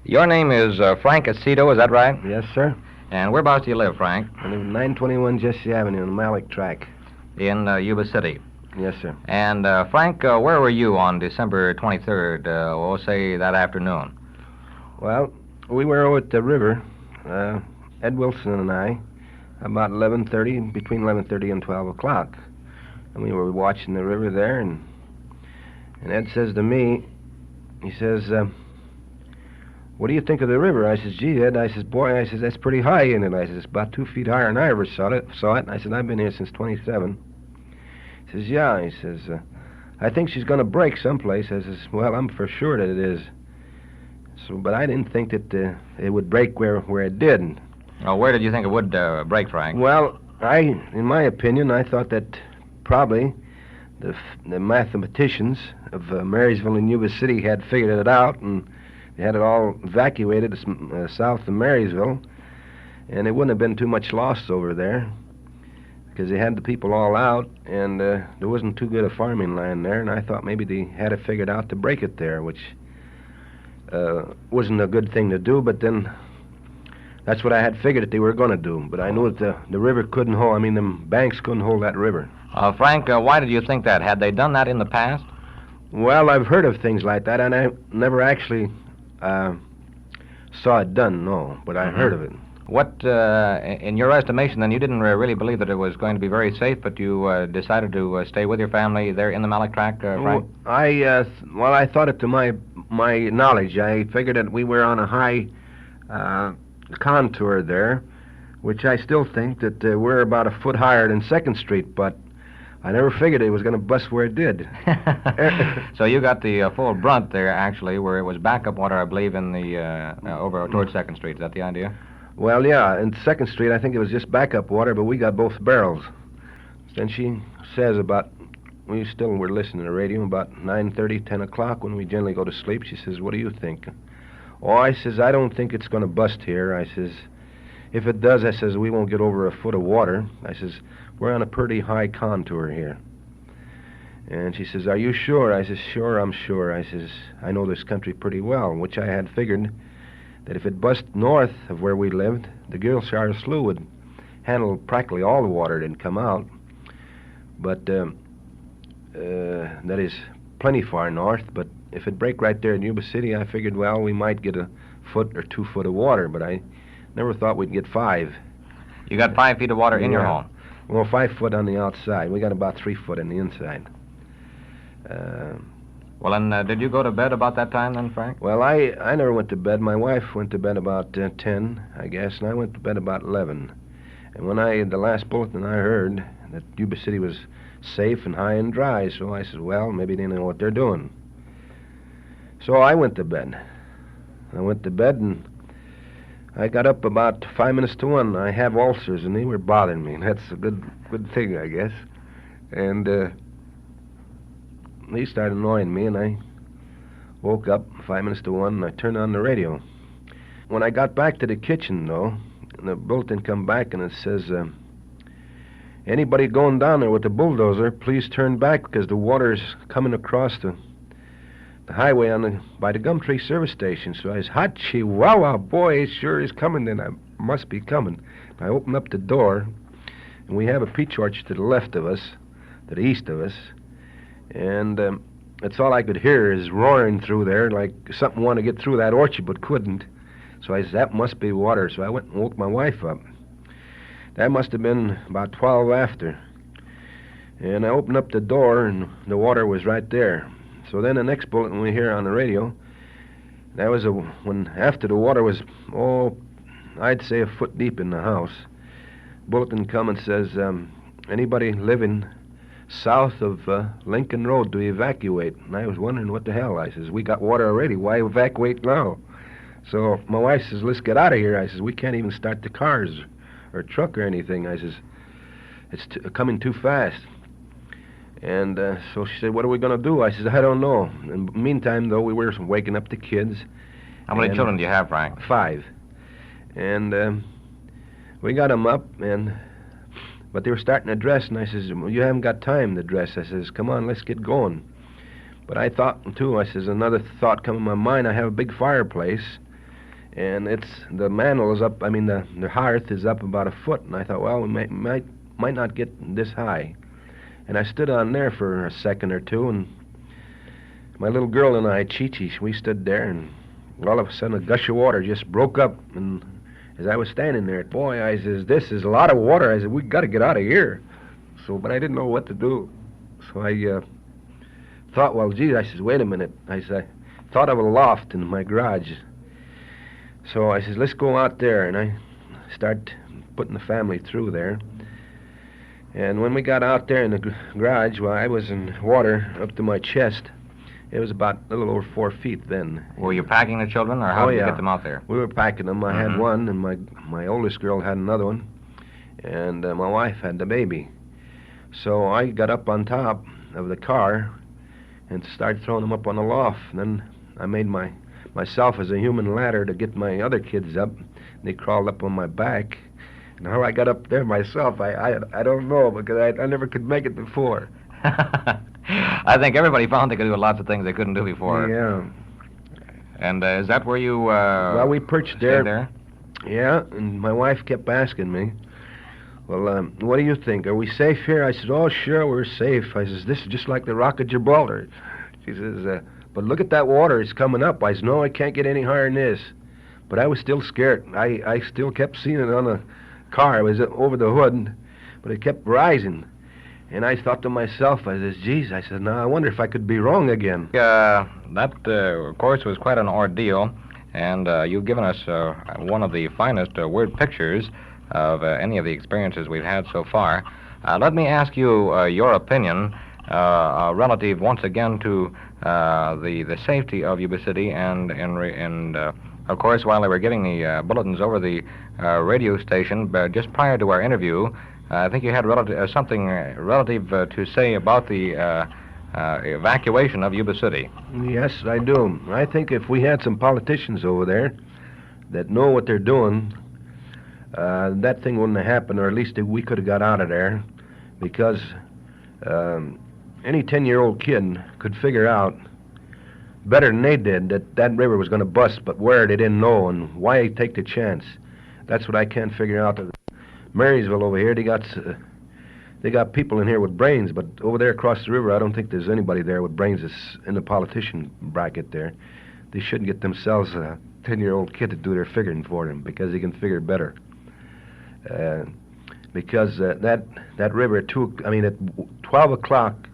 Your name is Frank Accito, is that right? Yes, sir. And whereabouts do you live, Frank? I live at 921 Jesse Avenue on the Malik track. In Yuba City. Yes, sir. And, Frank, where were you on December 23rd, we'll say that afternoon? Well, we were over at the river, Ed Wilson and I, about 11:30, between 11:30 and 12 o'clock. And we were watching the river there, and Ed says to me, he says, what do you think of the river? I says, gee, Ed, I says, boy, I says, that's pretty high in it. I says, it's about 2 feet higher than I ever saw it. And I said, I've been here since 27. He says, yeah. He says, I think she's going to break someplace. I says, well, I'm for sure that it is. So, but I didn't think that it would break where it did. Oh, where did you think it would break, Frank? Well, in my opinion, I thought that probably the mathematicians of Marysville and Yuba City had figured it out, and they had it all evacuated south of Marysville, and it wouldn't have been too much loss over there because they had the people all out, and there wasn't too good a farming land there, and I thought maybe they had it figured out to break it there, which wasn't a good thing to do, but then that's what I had figured that they were going to do. But I knew that the river couldn't hold, them banks couldn't hold that river. Frank, why did you think that? Had they done that in the past? Well, I've heard of things like that, and I never actually saw it done, no, but I heard of it. What, in your estimation, then, you didn't really believe that it was going to be very safe, but you decided to stay with your family there in the Malik track, Frank? I thought it to my knowledge. I figured that we were on a high contour there, which I still think that we're about a foot higher than 2nd Street, but I never figured it was going to bust where it did. So you got the full brunt there, actually, where it was backup water, I believe, in the over towards 2nd Street. Is that the idea? Well, yeah, in 2nd Street, I think it was just backup water, but we got both barrels. Then she says we still were listening to the radio about 9:30, 10 o'clock when we generally go to sleep. She says, what do you think? Oh, I says, I don't think it's going to bust here. I says, if it does, I says, we won't get over a foot of water. I says, we're on a pretty high contour here. And she says, are you sure? I says, sure, I'm sure. I says, I know this country pretty well, which I had figured that if it bust north of where we lived, the Gilshire Slough would handle practically all the water that didn't come out. But that is plenty far north, but if it break right there in Yuba City, I figured, well, we might get a foot or 2 foot of water, but I never thought we'd get 5. You got 5 feet of water in your home? Well, 5 foot on the outside. We got about 3 foot in the inside. Well, and did you go to bed about that time then, Frank? Well, I never went to bed. My wife went to bed about 10, I guess, and I went to bed about 11. And when the last bulletin I heard that Yuba City was safe and high and dry, so I said, well, maybe they know what they're doing. So I went to bed. And I got up about 5 minutes to 1. I have ulcers, and they were bothering me. That's a good thing, I guess. And they started annoying me, and I woke up 5 minutes to 1, and I turned on the radio. When I got back to the kitchen, though, the bulletin come back, and it says, anybody going down there with the bulldozer, please turn back, because the water's coming across the highway by the Gumtree service station. So I said, hot chihuahua, boy, it sure is coming, then I must be coming. I opened up the door, and we have a peach orchard to the left of us, to the east of us, and that's all I could hear is roaring through there like something wanted to get through that orchard but couldn't. So I said, that must be water. So I went and woke my wife up. That must have been about 12 after. And I opened up the door, and the water was right there. So then the next bulletin we hear on the radio, that was when after the water was, I'd say a foot deep in the house. Bulletin come and says, anybody living south of Lincoln Road to evacuate. And I was wondering what the hell. I says, we got water already. Why evacuate now? So my wife says, let's get out of here. I says, we can't even start the cars or truck or anything. I says, it's coming too fast. And so she said, what are we going to do? I said, I don't know. In the meantime, though, we were waking up the kids. How many children do you have, Frank? 5. And we got them up, but they were starting to dress, and I says, well, you haven't got time to dress. I says, come on, let's get going. But I thought, too, I says, another thought come in my mind. I have a big fireplace, And the mantle is up. I mean, the hearth is up about a foot. And I thought, well, we might not get this high. And I stood on there for a second or two, and my little girl and I, Chi-Chi, we stood there, and all of a sudden a gush of water just broke up. And as I was standing there, boy, I says, this is a lot of water. I said, we got to get out of here. But I didn't know what to do. So I thought, well, gee, I says, wait a minute. I thought of a loft in my garage. So I says, let's go out there, and I start putting the family through there. And when we got out there in the garage, well, I was in water up to my chest. It was about a little over 4 feet then. Were you packing the children, or how did you get them out there? We were packing them. I had one, and my oldest girl had another one, and my wife had the baby. So I got up on top of the car and started throwing them up on the loft. And then I made myself as a human ladder to get my other kids up. They crawled up on my back. And how I got up there myself, I don't know, because I never could make it before. I think everybody found they could do lots of things they couldn't do before. Yeah. And is that where you well, we perched there. There? Yeah, and my wife kept asking me, well, what do you think? Are we safe here? I said, oh, sure, we're safe. I says, this is just like the Rock of Gibraltar. She says, but look at that water. It's coming up. I said, no, I can't get any higher than this. But I was still scared. I still kept seeing it on the car. It was over the hood, but it kept rising. And I thought to myself, I says, geez, I said, now I wonder if I could be wrong again. That, of course, was quite an ordeal. And you've given us one of the finest word pictures of any of the experiences we've had so far. Let me ask you your opinion relative, once again, to the safety of Yuba City, and of course, while they were getting the bulletins over the radio station, just prior to our interview, I think you had something relative to say about the evacuation of Yuba City. Yes, I do. I think if we had some politicians over there that know what they're doing, that thing wouldn't have happened, or at least we could have got out of there, because any 10-year-old kid could figure out better than they did that river was going to bust, but where they didn't know, and why take the chance. That's what I can't figure out. Marysville over here, they got people in here with brains, but over there across the river, I don't think there's anybody there with brains that's in the politician bracket there. They shouldn't get themselves a 10-year-old kid to do their figuring for them, because he can figure better. Because that river at 12 o'clock,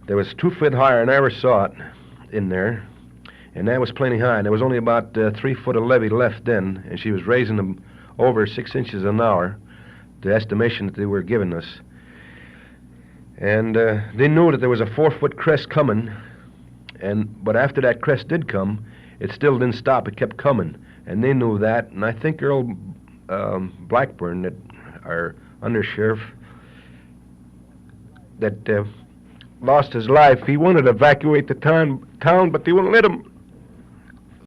there was 2 feet higher than I ever saw it in there, and that was plenty high. And there was only about 3 foot of levee left then, and she was raising them over 6 inches an hour, the estimation that they were giving us. And they knew that there was a 4-foot crest coming, but after that crest did come, it still didn't stop. It kept coming, and they knew that. And I think Earl Blackburn, that our undersheriff, that lost his life, he wanted to evacuate the town, but they wouldn't let him.